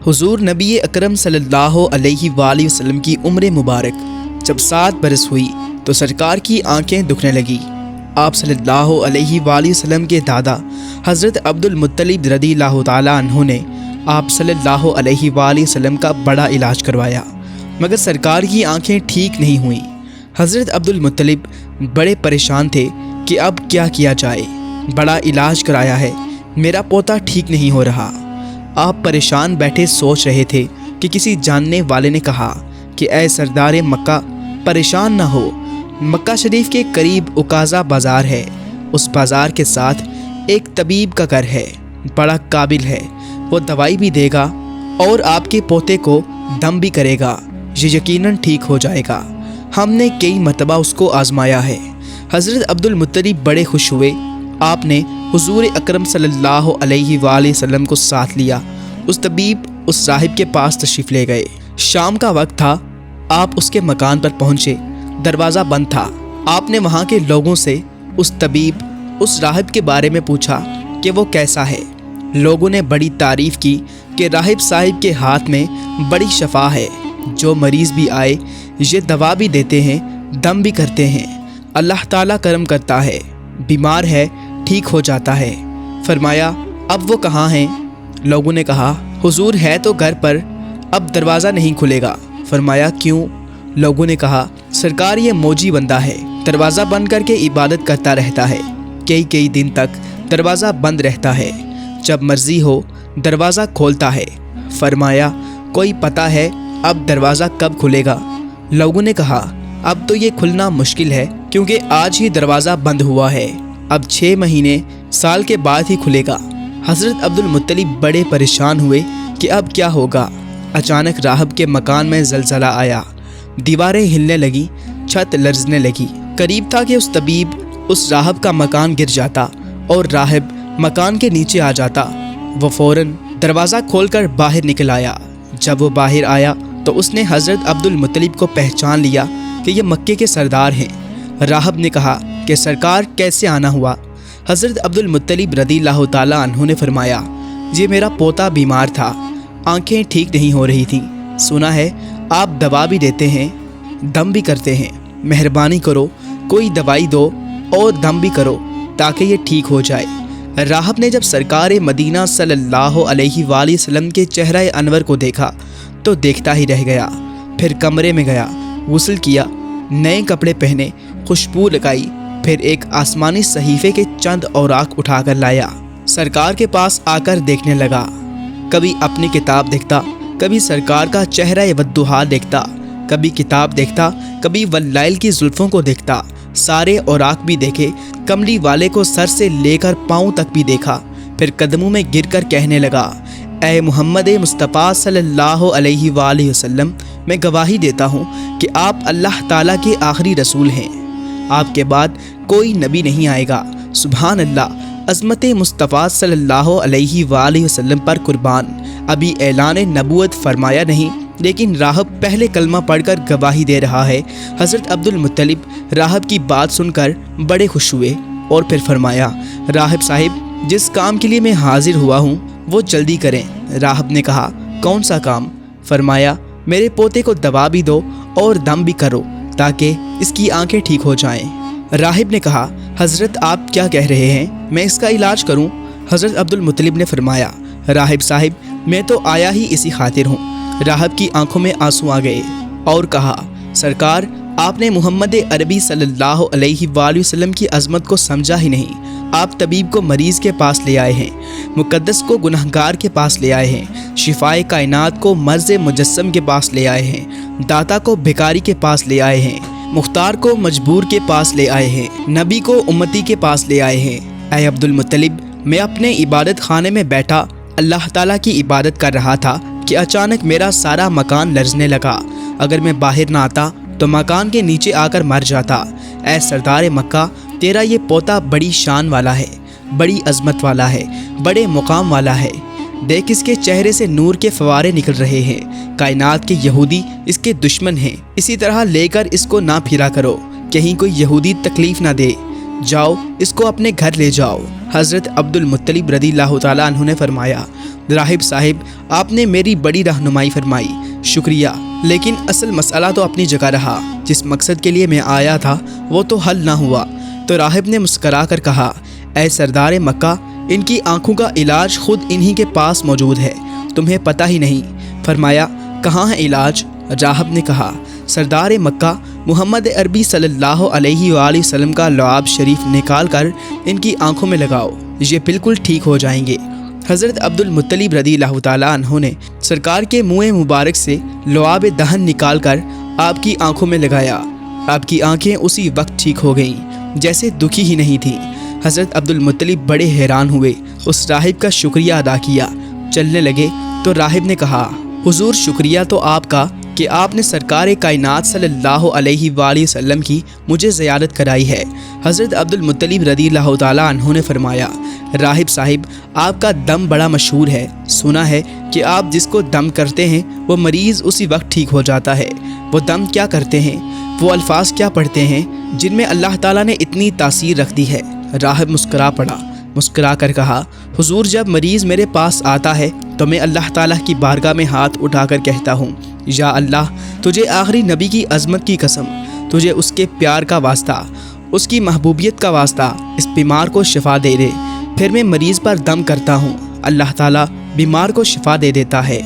हुजूर नबी अकरम सल्लल्लाहु अलैहि वसल्लम की उम्र मुबारक जब 7 बरस हुई तो सरकार की आंखें दुखने लगी। आप सल्लल्लाहु अलैहि वसल्लम के दादा हज़रत अब्दुल मुत्तलिब रज़ियल्लाहु ताला अन्हु ने आप सल्लल्लाहु अलैहि वसल्लम का बड़ा इलाज करवाया, मगर सरकार की आंखें ठीक नहीं हुई। हज़रत अब्दुल मुत्तलिब बड़े परेशान थे कि अब क्या किया जाए। बड़ा इलाज कराया है, मेरा पोता ठीक नहीं हो रहा। आप परेशान बैठे सोच रहे थे कि किसी जानने वाले ने कहा कि ऐ सरदार मक्का, परेशान न हो, मक्का शरीफ के करीब उकाज़ा बाज़ार है। उस बाज़ार के साथ एक तबीब का घर है, बड़ा काबिल है, वो दवाई भी देगा और आपके पोते को दम भी करेगा, ये यकीनन ठीक हो जाएगा। हमने कई मरतबा उसको आजमाया है। हज़रत अब्दुल मुत्तलिब बड़े खुश हुए। आपने हुजूर अकरम सल्लल्लाहु अलैहि वसल्लम को साथ लिया। उस तबीब उस राहिब के पास तशरीफ़ ले गए। शाम का वक्त था। आप उसके मकान पर पहुँचे, दरवाज़ा बंद था। आपने वहाँ के लोगों से उस तबीब, उस राहिब के बारे में पूछा कि वो कैसा है। लोगों ने बड़ी तारीफ़ की कि राहिब साहिब के हाथ में बड़ी शफा है। जो मरीज़ भी आए ये दवा भी देते हैं, दम भी करते हैं। अल्लाह ताला करम करता है, बीमार है ठीक हो जाता है। फरमाया अब वो कहाँ हैं? लोगों ने कहा हुजूर है तो घर पर, अब दरवाज़ा नहीं खुलेगा। फरमाया क्यों? लोगों ने कहा सरकार ये मौजी बंदा है, दरवाज़ा बंद करके इबादत करता रहता है। कई दिन तक दरवाज़ा बंद रहता है, जब मर्ज़ी हो दरवाज़ा खोलता है। फरमाया कोई पता है अब दरवाज़ा कब खुलेगा? लोगों ने कहा अब तो ये खुलना मुश्किल है, क्योंकि आज ही दरवाज़ा बंद हुआ है, अब 6 महीने साल के बाद ही खुलेगा। हज़रत अब्दुल मुत्तलिब बड़े परेशान हुए कि अब क्या होगा। अचानक राहिब के मकान में ज़लज़ला आया, दीवारें हिलने लगी, छत लर्जने लगी। करीब था कि उस तबीब, उस राहिब का मकान गिर जाता और राहिब मकान के नीचे आ जाता। वो फ़ौरन दरवाज़ा खोलकर बाहर निकल आया। जब वो बाहर आया तो उसने हज़रत अब्दुल मुत्तलिब को पहचान लिया कि ये मक्के के सरदार हैं। राहिब ने कहा कि सरकार कैसे आना हुआ? हज़रत अब्दुल मुत्तलिब रज़ियल्लाहु ताला अन्हु ने फरमाया ये मेरा पोता बीमार था, आंखें ठीक नहीं हो रही थी। सुना है आप दवा भी देते हैं, दम भी करते हैं, मेहरबानी करो कोई दवाई दो और दम भी करो ताकि ये ठीक हो जाए। राहिब ने जब सरकार मदीना सल्लल्लाहु अलैहि वसल्लम के चेहरा अनवर को देखा तो देखता ही रह गया। फिर कमरे में गया, गुस्ल किया, नए कपड़े पहने, खुशबू लगाई, फिर एक आसमानी सहीफ़े के चंद औराक उठाकर लाया। सरकार के पास आकर देखने लगा। कभी अपनी किताब देखता, कभी सरकार का चेहरा वद्दुहा देखता, कभी किताब देखता, कभी वल्लाइल की जुल्फ़ों को देखता। सारे औराक भी देखे, कमली वाले को सर से लेकर पाँव तक भी देखा। फिर कदमों में गिरकर कहने लगा ऐ मुहम्मद मुस्तफ़ा सल्लल्लाहु अलैहि वसल्लम, मैं गवाही देता हूँ कि आप अल्लाह ताला के आखिरी रसूल हैं, आपके बाद कोई नबी नहीं आएगा। सुभान अल्लाह, अज़मत मुस्तफ़ा सल्लल्लाहु अलैहि वसल्लम पर कुर्बान। अभी ऐलान नबूवत फरमाया नहीं, लेकिन राहिब पहले कलमा पढ़कर गवाही दे रहा है। हज़रत अब्दुल मुत्तलिब राहिब की बात सुनकर बड़े खुश हुए और फिर फरमाया राहिब साहिब, जिस काम के लिए मैं हाजिर हुआ हूँ वो जल्दी करें। राहिब ने कहा कौन सा काम? फरमाया मेरे पोते को दवा भी दो और दम भी करो ताकि इसकी आंखें ठीक हो जाएं। राहिब ने कहा हज़रत आप क्या कह रहे हैं, मैं इसका इलाज करूं? हज़रत अब्दुल मुत्तलिब ने फरमाया राहिब साहिब, मैं तो आया ही इसी खातिर हूँ। राहिब की आंखों में आंसू आ गए और कहा सरकार, आपने मुहम्मद अरबी सल्लल्लाहु अलैहि वसल्लम की अज़मत को समझा ही नहीं। आप तबीब को मरीज़ के पास ले आए हैं, मुक़द्दस को गुनहगार के पास ले आए हैं, शिफाए कायनात को मर्ज़ मुजस्सम के पास ले आए हैं, दाता को भिखारी के पास ले आए हैं, मुख्तार को मजबूर के पास ले आए हैं, नबी को उम्मती के पास ले आए हैं। ऐ अब्दुल मुत्तलिब, मैं अपने इबादत खाने में बैठा अल्लाह ताला की इबादत कर रहा था कि अचानक मेरा सारा मकान लर्जने लगा। अगर मैं बाहर ना आता तो मकान के नीचे आकर मर जाता। ऐ सरदार मक्का, तेरा ये पोता बड़ी शान वाला है, बड़ी अज़मत वाला है, बड़े मुकाम वाला है। देख इसके चेहरे से नूर के फवारे निकल रहे हैं। कायनात के यहूदी इसके दुश्मन हैं, इसी तरह लेकर इसको ना फिरा करो, कहीं कोई यहूदी तकलीफ़ ना दे। जाओ इसको अपने घर ले जाओ। हज़रत अब्दुल मुत्तलिब रज़ियल्लाहु ताला अन्हु ने फरमाया راہب صاحب आपने मेरी बड़ी रहनुमाई फरमाई, शुक्रिया, लेकिन असल मसला तो अपनी जगह रहा। जिस मकसद के लिए मैं आया था वो तो हल ना हुआ। तो राहिब ने मुस्करा कर कहा, ऐ सरदार मक्का, इनकी आंखों का इलाज खुद इन्हीं के पास मौजूद है, तुम्हें पता ही नहीं। फरमाया, कहाँ है इलाज? राहिब ने कहा, सरदार मक्का, मोहम्मद अरबी सल्लल्लाहु अलैहि वसल्लम का लुआब शरीफ निकाल कर इनकी आंखों में लगाओ, ये बिल्कुल ठीक हो जाएंगे। हज़रत अब्दुल मुत्तलिब रज़ियल्लाहु ताला अन्हु ने सरकार के मुँह मुबारक से लुआब दहन निकाल कर आपकी आंखों में लगाया। आपकी आंखें उसी वक्त ठीक हो गईं, जैसे दुखी ही नहीं थीं। हज़रत अब्दुल मुत्तलिब बड़े हैरान हुए, उस राहिब का शुक्रिया अदा किया। चलने लगे तो राहिब ने कहा, हुजूर, शुक्रिया तो आपका कि आपने सरकार कायनात सल्लल्लाहु अलैहि वसल्लम की मुझे ज़ियारत कराई है। हज़रत अब्दुल मुत्तलिब रज़ियल्लाहु ताला अन्हु ने फरमाया, राहिब साहिब, आपका दम बड़ा मशहूर है। सुना है कि आप जिसको दम करते हैं वो मरीज़ उसी वक्त ठीक हो जाता है। वो दम क्या करते हैं, वो अल्फाज क्या पढ़ते हैं जिनमें अल्लाह ताला ने इतनी तासीर रख दी है? राहिब मुस्करा पड़ा, मुस्करा कर कहा, हुजूर, जब मरीज़ मेरे पास आता है तो मैं अल्लाह ताला की बारगाह में हाथ उठाकर कहता हूँ, या अल्लाह, तुझे आखिरी नबी की अज़मत की कसम, तुझे उसके प्यार का वास्ता, उसकी महबूबियत का वास्ता, इस बीमार को शिफा दे दे। फिर मैं मरीज़ पर दम करता हूँ, अल्लाह ताला बीमार को शिफा दे देता है।